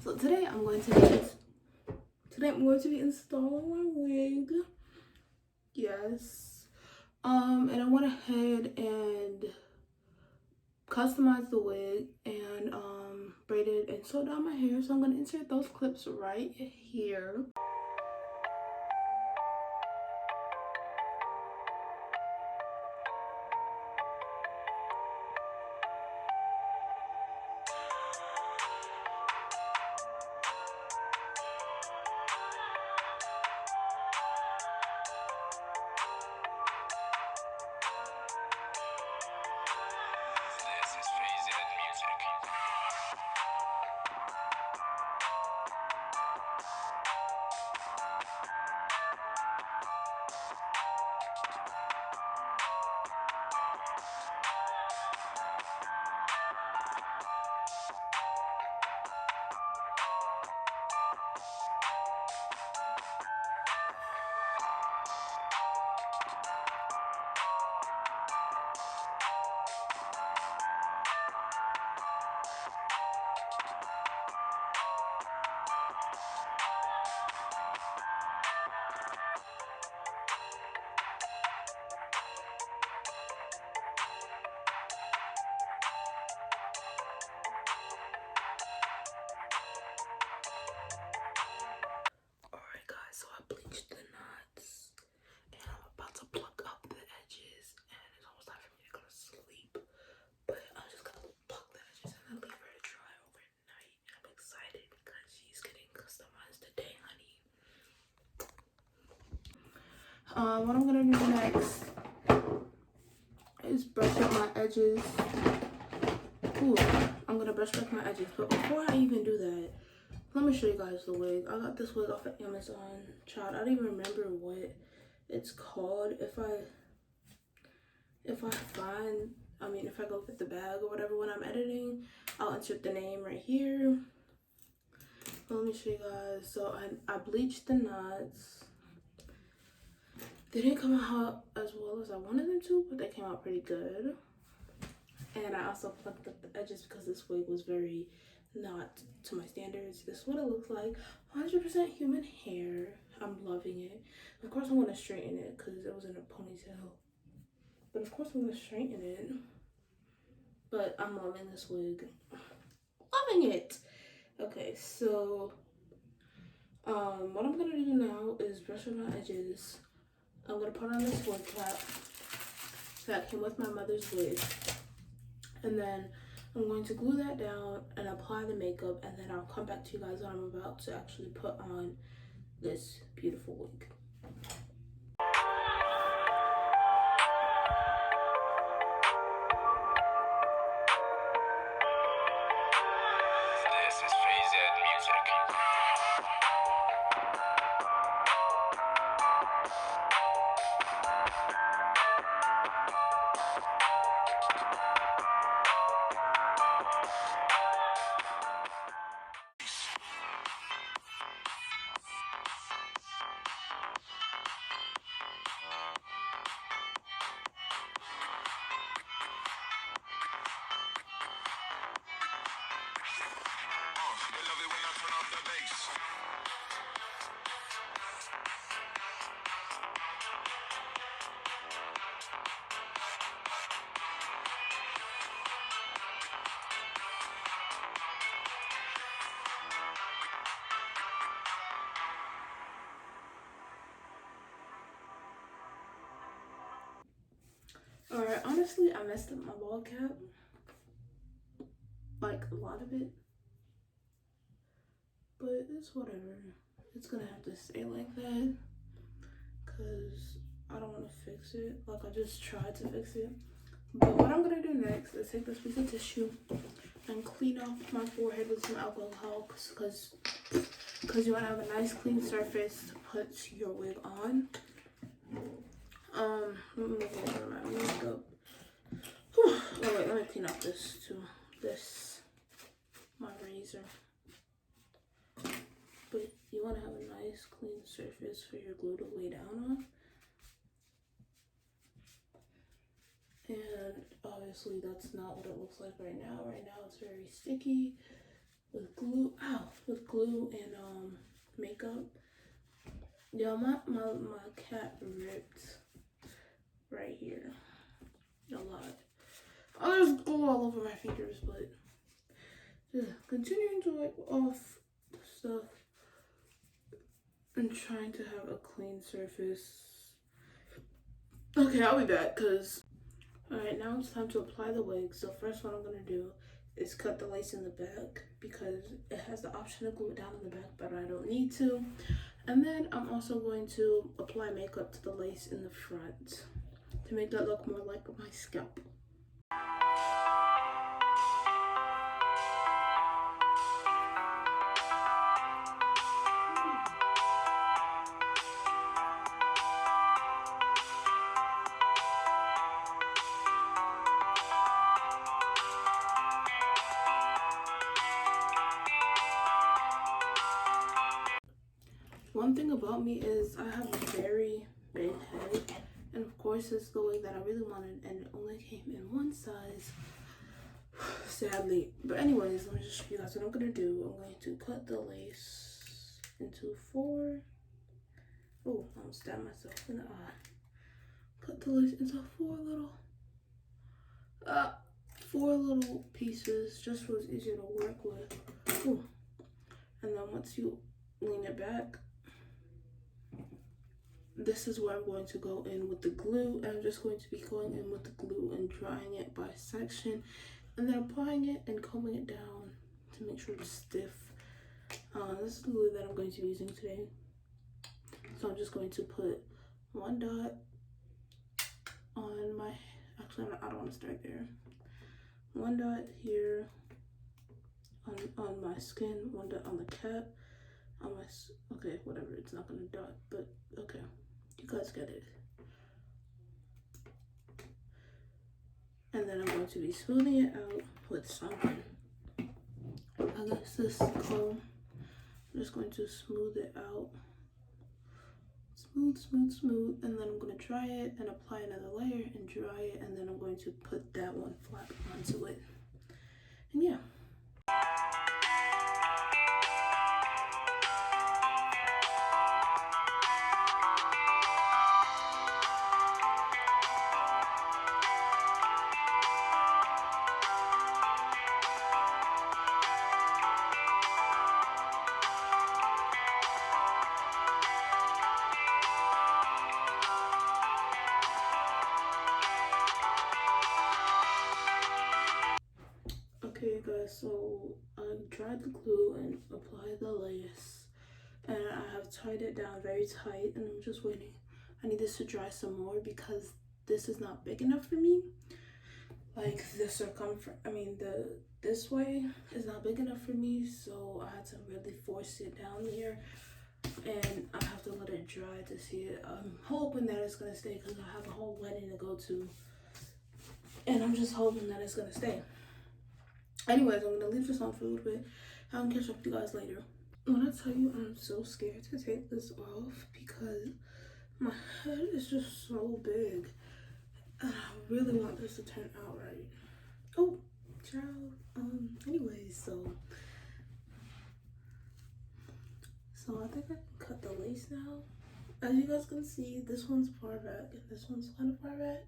So today I'm going to be installing my wig. Yes. And I went ahead and customized the wig and braided and sewed down my hair. So I'm gonna insert those clips right here. So I bleached the knots and I'm about to pluck up the edges and it's almost time for me to go to sleep. But I'm just gonna pluck the edges and then leave her to dry overnight. And I'm excited because she's getting customized today, honey. What I'm gonna do next is brush up my edges. Ooh, I'm gonna brush up my edges. But before I even do that, let me show you guys the wig. I got this wig off of Amazon. Child, I don't even remember what it's called. If I go get the bag or whatever when I'm editing, I'll insert the name right here. Let me show you guys. So I bleached the knots. They didn't come out as well as I wanted them to, but they came out pretty good. And I also plucked up the edges because this wig was very not to my standards. This is what it looks like. 100% human hair. I'm loving it. Of course I'm going to straighten it because it was in a ponytail. But of course I'm going to straighten it. But I'm loving this wig. Loving it. Okay, so what I'm going to do now is brush up my edges. I'm going to put on this wig cap that came with my mother's wig. And then I'm going to glue that down and apply the makeup, and then I'll come back to you guys when I'm about to actually put on this beautiful wig. Alright, honestly, I messed up my ball cap. Like, a lot of it. But it's whatever. It's gonna have to stay like that. Because I don't want to fix it. Like, I just tried to fix it. But what I'm gonna do next is take this piece of tissue and clean off my forehead with some alcohol. Because you want to have a nice clean surface to put your wig on. Let me move over my makeup. Whew. Oh wait, let me clean up this too. My razor. But you want to have a nice clean surface for your glue to lay down on. And obviously that's not what it looks like right now. Right now it's very sticky with glue. Ow, glue and makeup. Yo, my cat ripped right here a lot. Oh, there's glue all over my fingers, but just continuing to wipe off the stuff and trying to have a clean surface. Okay, I'll be back, cause alright, now it's time to apply the wig. So first what I'm gonna do is cut the lace in the back because it has the option to glue it down in the back, but I don't need to. And then I'm also going to apply makeup to the lace in the front to make that look more like my scalp. One thing about me is I have a very big head, and of course it's the wig that I really wanted, and it only came in one size, sadly. But anyways, let me just show you guys what I'm gonna do. I'm going to cut the lace into 4. Oh, I almost stabbed myself in the eye. Cut the lace into 4 little pieces, just so it's easier to work with. Ooh. And then once you lean it back, this is where I'm going to go in with the glue. I'm just going to be going in with the glue and drying it by section, and then applying it and combing it down to make sure it's stiff. This is the glue that I'm going to be using today. So I'm just going to put 1 dot on my, actually I don't want to start there. 1 dot here on my skin, 1 dot on the cap, on my, okay, whatever, it's not gonna dot, but okay. You guys get it. And then I'm going to be smoothing it out with some, I guess this comb. I'm just going to smooth it out. Smooth, smooth, smooth. And then I'm going to dry it and apply another layer and dry it. And then I'm going to put that one flat onto it. And yeah. Okay guys, so I dried the glue and applied the lace, and I have tied it down very tight, and I'm just waiting. I need this to dry some more because this is not big enough for me. Like the circumference, this way is not big enough for me, so I had to really force it down here, and I have to let it dry to see it. I'm hoping that it's gonna stay because I have a whole wedding to go to, and I'm just hoping that it's gonna stay. Anyways, I'm gonna leave this on for a little bit. I'll catch up with you guys later. When I tell you I'm so scared to take this off because my head is just so big, and I really want this to turn out right. Oh, child. Anyways, so I think I can cut the lace now. As you guys can see, this one's far back and this one's kind of far back.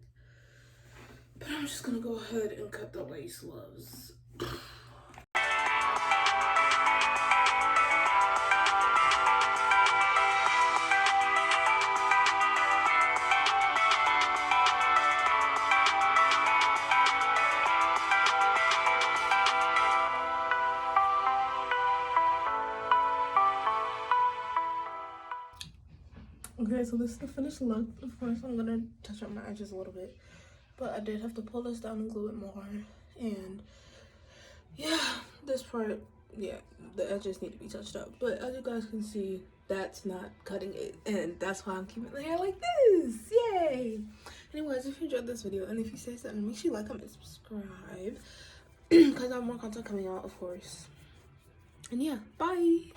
But I'm just gonna go ahead and cut the lace, loves. Okay, so this is the finished look. Of course, I'm gonna touch up my edges a little bit, but I did have to pull this down and glue it more. And yeah, this part, yeah, the edges need to be touched up. But as you guys can see, that's not cutting it, and that's why I'm keeping the hair like this. Yay! Anyways, if you enjoyed this video and if you say something, make sure you like, comment, subscribe, because I have more content coming out, of course. And yeah, bye.